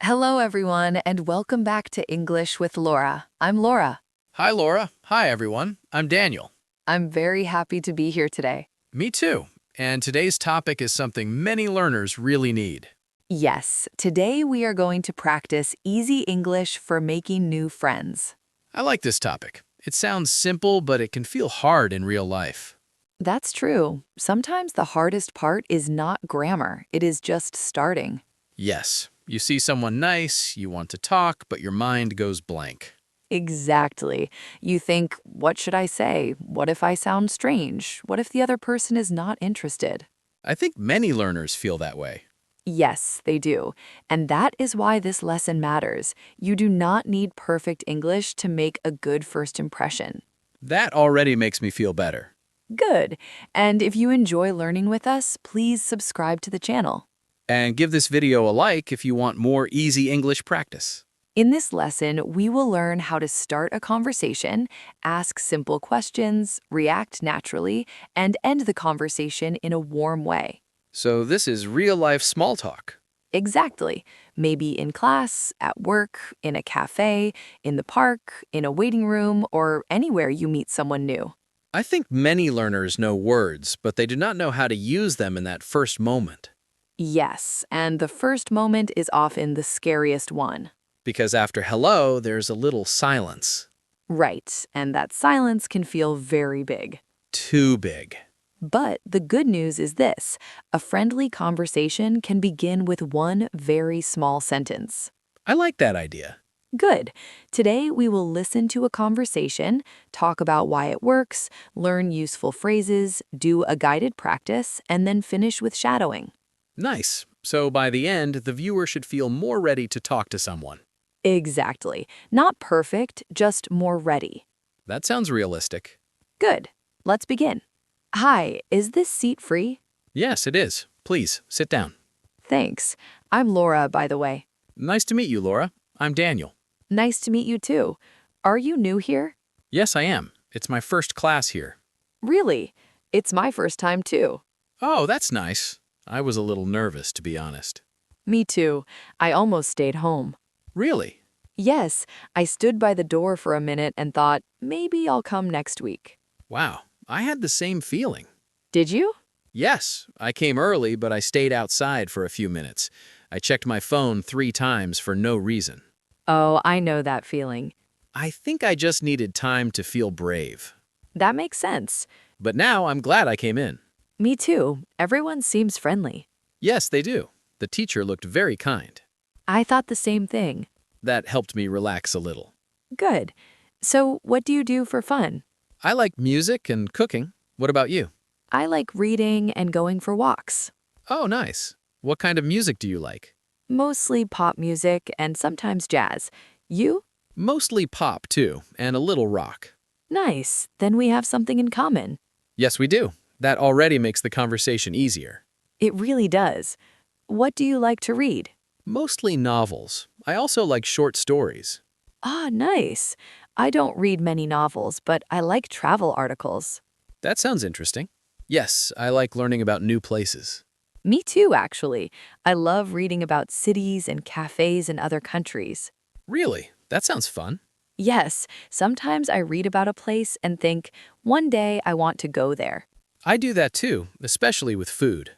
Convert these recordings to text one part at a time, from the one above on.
Hello, everyone, and welcome back to English with Laura. I'm Laura. Hi, Laura. Hi, everyone. I'm Daniel. I'm very happy to be here today. Me too. And today's topic is something many learners really need. Yes, today we are going to practice easy English for making new friends. I like this topic. It sounds simple, but it can feel hard in real life. That's true. Sometimes the hardest part is not grammar, it is just starting. Yes, you see someone nice, you want to talk, but your mind goes blank. Exactly. You think, what should I say? What if I sound strange? What if the other person is not interested? I think many learners feel that way. Yes, they do. And that is why this lesson matters. You do not need perfect English to make a good first impression. That already makes me feel better. Good. And if you enjoy learning with us, please subscribe to the channel. And give this video a like if you want more easy English practice. In this lesson, we will learn how to start a conversation, ask simple questions, react naturally, and end the conversation in a warm way. So this is real-life small talk. Exactly. Maybe in class, at work, in a cafe, in the park, in a waiting room, or anywhere you meet someone new. I think many learners know words, but they do not know how to use them in that first moment. Yes, and the first moment is often the scariest one. Because after hello, there's a little silence. Right, and that silence can feel very big. Too big. But the good news is this: a friendly conversation can begin with one very small sentence. I like that idea. Good. Today we will listen to a conversation, talk about why it works, learn useful phrases, do a guided practice, and then finish with shadowing. Nice. So by the end, the viewer should feel more ready to talk to someone. Exactly. Not perfect, just more ready. That sounds realistic. Good. Let's begin. Hi, is this seat free? Yes, it is. Please, sit down. Thanks. I'm Laura, by the way. Nice to meet you, Laura. I'm Daniel. Nice to meet you too. Are you new here? Yes, I am. It's my first class here. Really? It's my first time too. Oh, that's nice. I was a little nervous, to be honest. Me too. I almost stayed home. Really? Yes, I stood by the door for a minute and thought, maybe I'll come next week. Wow, I had the same feeling. Did you? Yes, I came early, but I stayed outside for a few minutes. I checked my phone 3 times for no reason. Oh, I know that feeling. I think I just needed time to feel brave. That makes sense. But now I'm glad I came in. Me too. Everyone seems friendly. Yes, they do. The teacher looked very kind. I thought the same thing. That helped me relax a little. Good. So, what do you do for fun? I like music and cooking. What about you? I like reading and going for walks. Oh, nice. What kind of music do you like? Mostly pop music and sometimes jazz. You? Mostly pop, too, and a little rock. Nice. Then we have something in common. Yes, we do. That already makes the conversation easier. It really does. What do you like to read? Mostly novels. I also like short stories. Ah, nice. I don't read many novels, but I like travel articles. That sounds interesting. Yes, I like learning about new places. Me too, actually. I love reading about cities and cafes in other countries. Really? That sounds fun. Yes, sometimes I read about a place and think, one day I want to go there. I do that too, especially with food.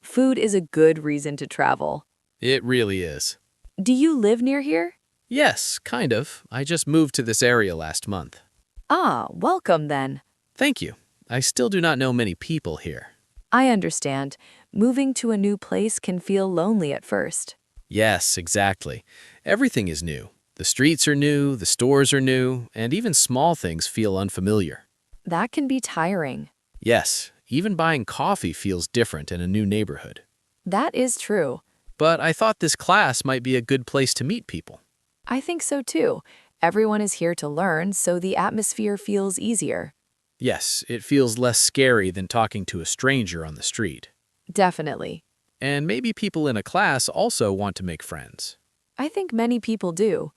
Food is a good reason to travel. It really is. Do you live near here? Yes, kind of. I just moved to this area last month. Ah, welcome then. Thank you. I still do not know many people here. I understand. Moving to a new place can feel lonely at first. Yes, exactly. Everything is new. The streets are new, the stores are new, and even small things feel unfamiliar. That can be tiring. Yes, even buying coffee feels different in a new neighborhood. That is true. But I thought this class might be a good place to meet people. I think so too. Everyone is here to learn, so the atmosphere feels easier. Yes, it feels less scary than talking to a stranger on the street. Definitely. And maybe people in a class also want to make friends. I think many people do.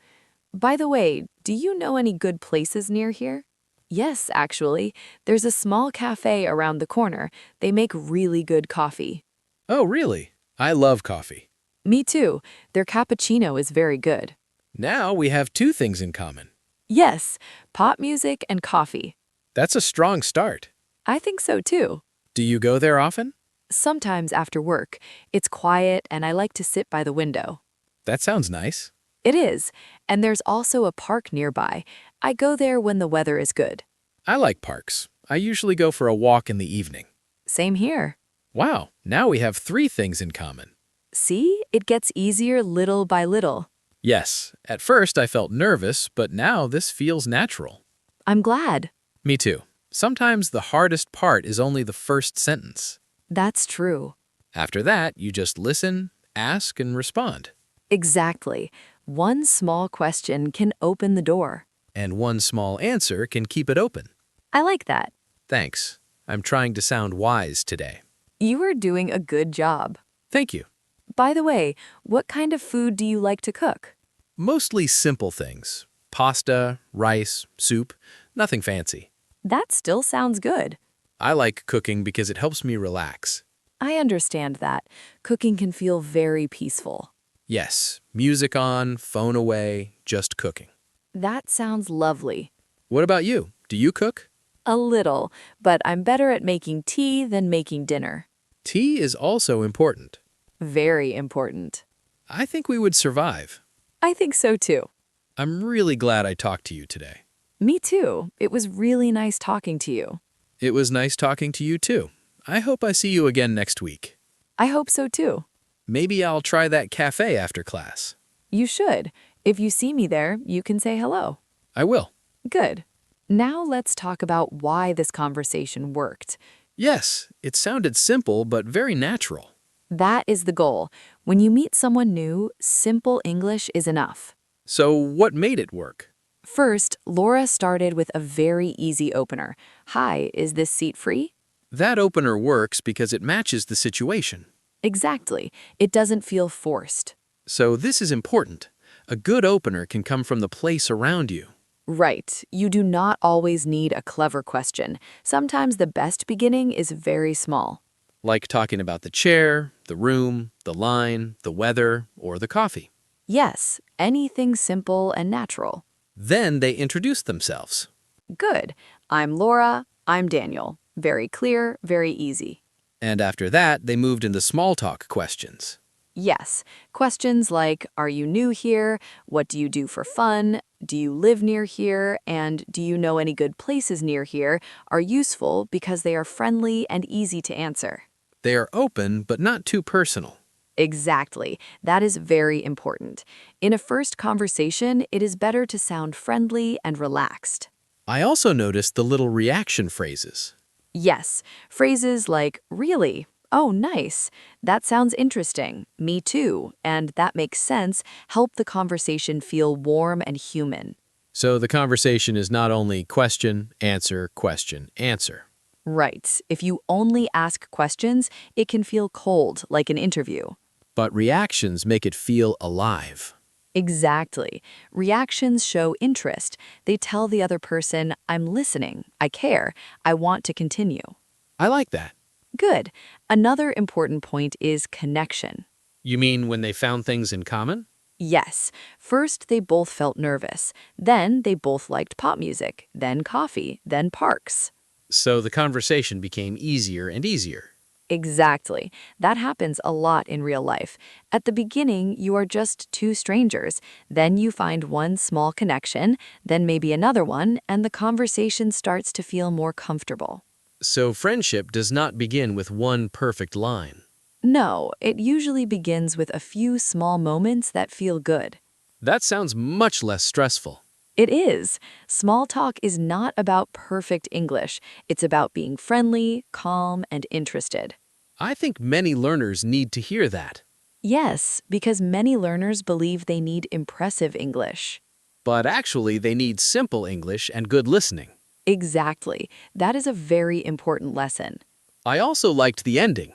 By the way, do you know any good places near here? Yes, actually. There's a small cafe around the corner. They make really good coffee. Oh, really? I love coffee. Me too. Their cappuccino is very good. Now we have two things in common. Yes, pop music and coffee. That's a strong start. I think so too. Do you go there often? Sometimes after work, it's quiet and I like to sit by the window. That sounds nice. It is, and there's also a park nearby. I go there when the weather is good. I like parks. I usually go for a walk in the evening. Same here. Wow, now we have three things in common. See, it gets easier little by little. Yes, at first I felt nervous, but now this feels natural. I'm glad. Me too. Sometimes the hardest part is only the first sentence. That's true. After that, you just listen, ask, and respond. Exactly. One small question can open the door. And one small answer can keep it open. I like that. Thanks. I'm trying to sound wise today. You are doing a good job. Thank you. By the way, what kind of food do you like to cook? Mostly simple things. Pasta, rice, soup, nothing fancy. That still sounds good. I like cooking because it helps me relax. I understand that. Cooking can feel very peaceful. Yes, music on, phone away, just cooking. That sounds lovely. What about you? Do you cook? A little, but I'm better at making tea than making dinner. Tea is also important. Very important. I think we would survive. I think so too. I'm really glad I talked to you today. Me too. It was really nice talking to you. It was nice talking to you too. I hope I see you again next week. I hope so too. Maybe I'll try that cafe after class. You should. If you see me there, you can say hello. I will. Good. Now let's talk about why this conversation worked. Yes, it sounded simple but very natural. That is the goal. When you meet someone new, simple English is enough. So what made it work? First, Laura started with a very easy opener. Hi, is this seat free? That opener works because it matches the situation. Exactly. It doesn't feel forced. So this is important. A good opener can come from the place around you. Right. You do not always need a clever question. Sometimes the best beginning is very small. Like talking about the chair, the room, the line, the weather, or the coffee. Yes, anything simple and natural. Then they introduce themselves. Good. I'm Laura. I'm Daniel. Very clear, very easy. And after that, they moved into small talk questions. Yes. Questions like, are you new here? What do you do for fun? Do you live near here? And do you know any good places near here? Are useful because they are friendly and easy to answer. They are open, but not too personal. Exactly. That is very important. In a first conversation, it is better to sound friendly and relaxed. I also noticed the little reaction phrases. Yes, phrases like, really? Oh, nice. That sounds interesting. Me too. And that makes sense help the conversation feel warm and human. So the conversation is not only question, answer, question, answer. Right. If you only ask questions, it can feel cold, like an interview. But reactions make it feel alive. Exactly. Reactions show interest. They tell the other person, I'm listening, I care, I want to continue. I like that. Good. Another important point is connection. You mean when they found things in common? Yes. First, they both felt nervous. Then, they both liked pop music, then coffee, then parks. So the conversation became easier and easier. Exactly. That happens a lot in real life. At the beginning, you are just two strangers. Then you find one small connection, then maybe another one, and the conversation starts to feel more comfortable. So friendship does not begin with one perfect line. No, it usually begins with a few small moments that feel good. That sounds much less stressful. It is. Small talk is not about perfect English. It's about being friendly, calm, and interested. I think many learners need to hear that. Yes, because many learners believe they need impressive English. But actually, they need simple English and good listening. Exactly. That is a very important lesson. I also liked the ending.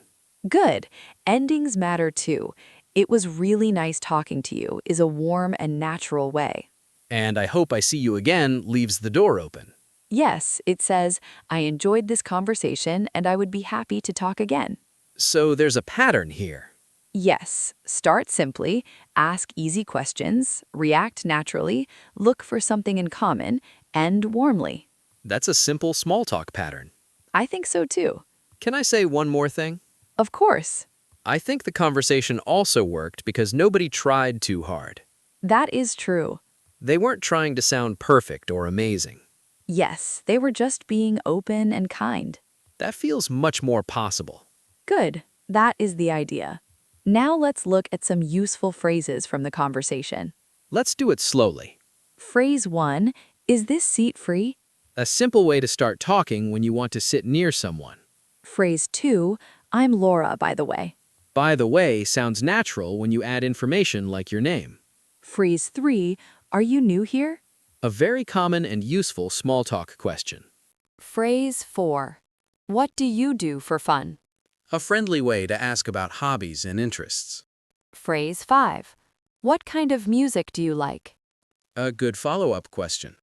Good. Endings matter too. It was really nice talking to you is a warm and natural way. And I hope I see you again leaves the door open. Yes, it says, I enjoyed this conversation and I would be happy to talk again. So there's a pattern here. Yes, start simply, ask easy questions, react naturally, look for something in common, end warmly. That's a simple small talk pattern. I think so too. Can I say one more thing? Of course. I think the conversation also worked because nobody tried too hard. That is true. They weren't trying to sound perfect or amazing. Yes, they were just being open and kind. That feels much more possible. Good. That is the idea. Now let's look at some useful phrases from the conversation. Let's do it slowly. Phrase 1, is this seat free? A simple way to start talking when you want to sit near someone. Phrase 2, I'm Laura, by the way. By the way sounds natural when you add information like your name. Phrase 3, are you new here? A very common and useful small talk question. Phrase 4, what do you do for fun? A friendly way to ask about hobbies and interests. Phrase 5, what kind of music do you like? A good follow-up question.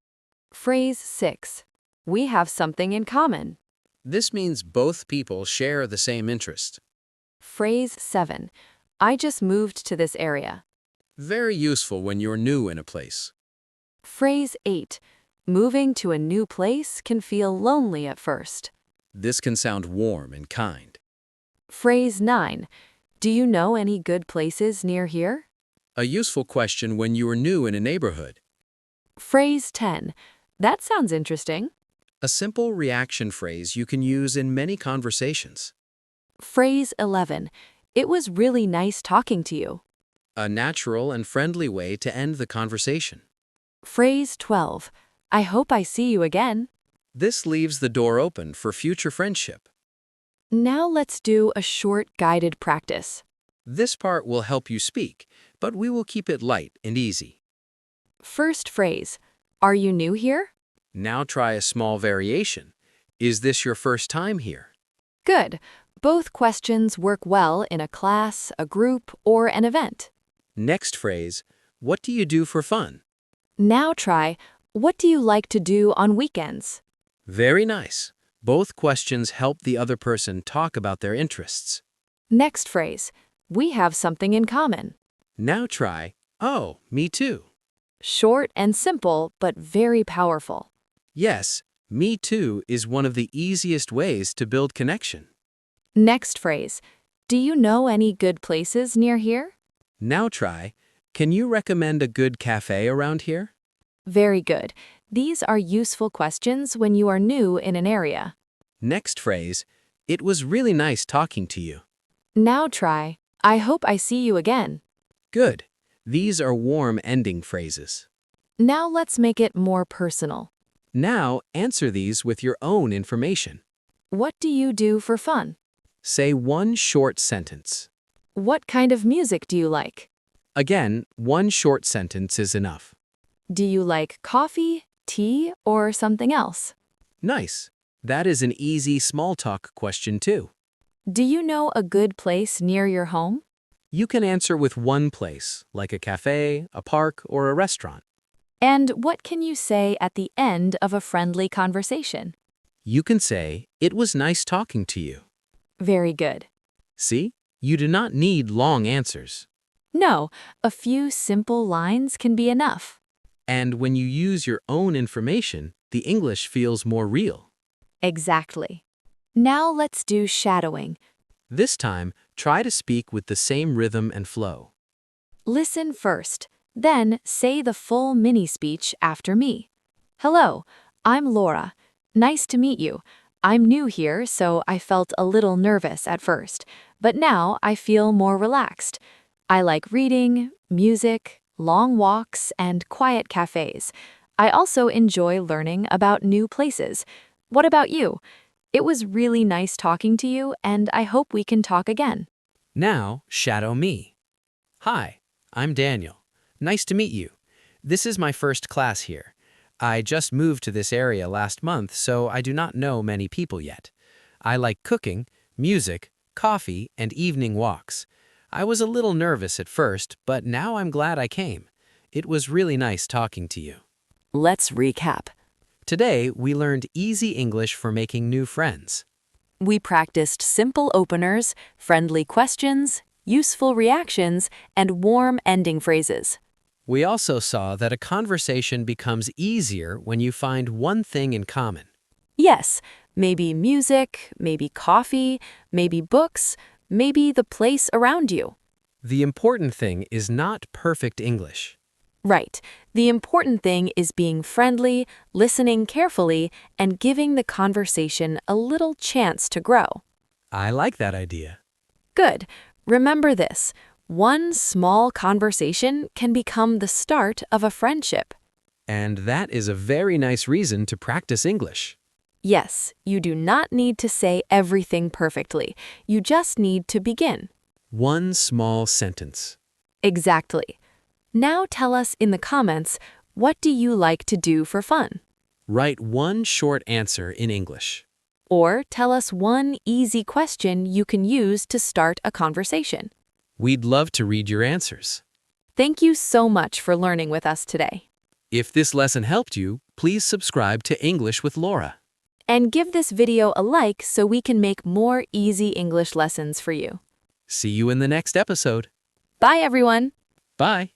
Phrase 6, we have something in common. This means both people share the same interest. Phrase 7, I just moved to this area. Very useful when you're new in a place. Phrase 8, moving to a new place can feel lonely at first. This can sound warm and kind. Phrase 9, do you know any good places near here? A useful question when you are new in a neighborhood. Phrase 10, that sounds interesting. A simple reaction phrase you can use in many conversations. Phrase 11, it was really nice talking to you. A natural and friendly way to end the conversation. Phrase 12, I hope I see you again. This leaves the door open for future friendship. Now let's do a short guided practice. This part will help you speak, but we will keep it light and easy. First phrase, are you new here? Now try a small variation. Is this your first time here? Good. Both questions work well in a class, a group, or an event. Next phrase, what do you do for fun? Now try, what do you like to do on weekends? Very nice. Both questions help the other person talk about their interests. Next phrase, we have something in common. Now try, oh, me too. Short and simple, but very powerful. Yes, me too is one of the easiest ways to build connection. Next phrase, do you know any good places near here? Now try, can you recommend a good cafe around here? Very good. These are useful questions when you are new in an area. Next phrase, it was really nice talking to you. Now try, I hope I see you again. Good. These are warm ending phrases. Now let's make it more personal. Now answer these with your own information. What do you do for fun? Say one short sentence. What kind of music do you like? Again, one short sentence is enough. Do you like coffee, tea, or something else? Nice. That is an easy small talk question too. Do you know a good place near your home? You can answer with one place, like a cafe, a park, or a restaurant. And what can you say at the end of a friendly conversation? You can say, it was nice talking to you. Very good. See? You do not need long answers. No, a few simple lines can be enough. And when you use your own information, the English feels more real. Exactly. Now let's do shadowing. This time, try to speak with the same rhythm and flow. Listen first, then say the full mini speech after me. Hello, I'm Laura. Nice to meet you. I'm new here, so I felt a little nervous at first, but now I feel more relaxed. I like reading, music, long walks, and quiet cafes. I also enjoy learning about new places. What about you? It was really nice talking to you, and I hope we can talk again. Now, shadow me. Hi, I'm Daniel. Nice to meet you. This is my first class here. I just moved to this area last month, so I do not know many people yet. I like cooking, music, coffee, and evening walks. I was a little nervous at first, but now I'm glad I came. It was really nice talking to you. Let's recap. Today, we learned easy English for making new friends. We practiced simple openers, friendly questions, useful reactions, and warm ending phrases. We also saw that a conversation becomes easier when you find one thing in common. Yes, maybe music, maybe coffee, maybe books, maybe the place around you. The important thing is not perfect English. Right. The important thing is being friendly, listening carefully, and giving the conversation a little chance to grow. I like that idea. Good. Remember this. One small conversation can become the start of a friendship. And that is a very nice reason to practice English. Yes, you do not need to say everything perfectly. You just need to begin. One small sentence. Exactly. Now tell us in the comments, what do you like to do for fun? Write one short answer in English. Or tell us one easy question you can use to start a conversation. We'd love to read your answers. Thank you so much for learning with us today. If this lesson helped you, please subscribe to English with Laura. And give this video a like so we can make more easy English lessons for you. See you in the next episode. Bye, everyone. Bye.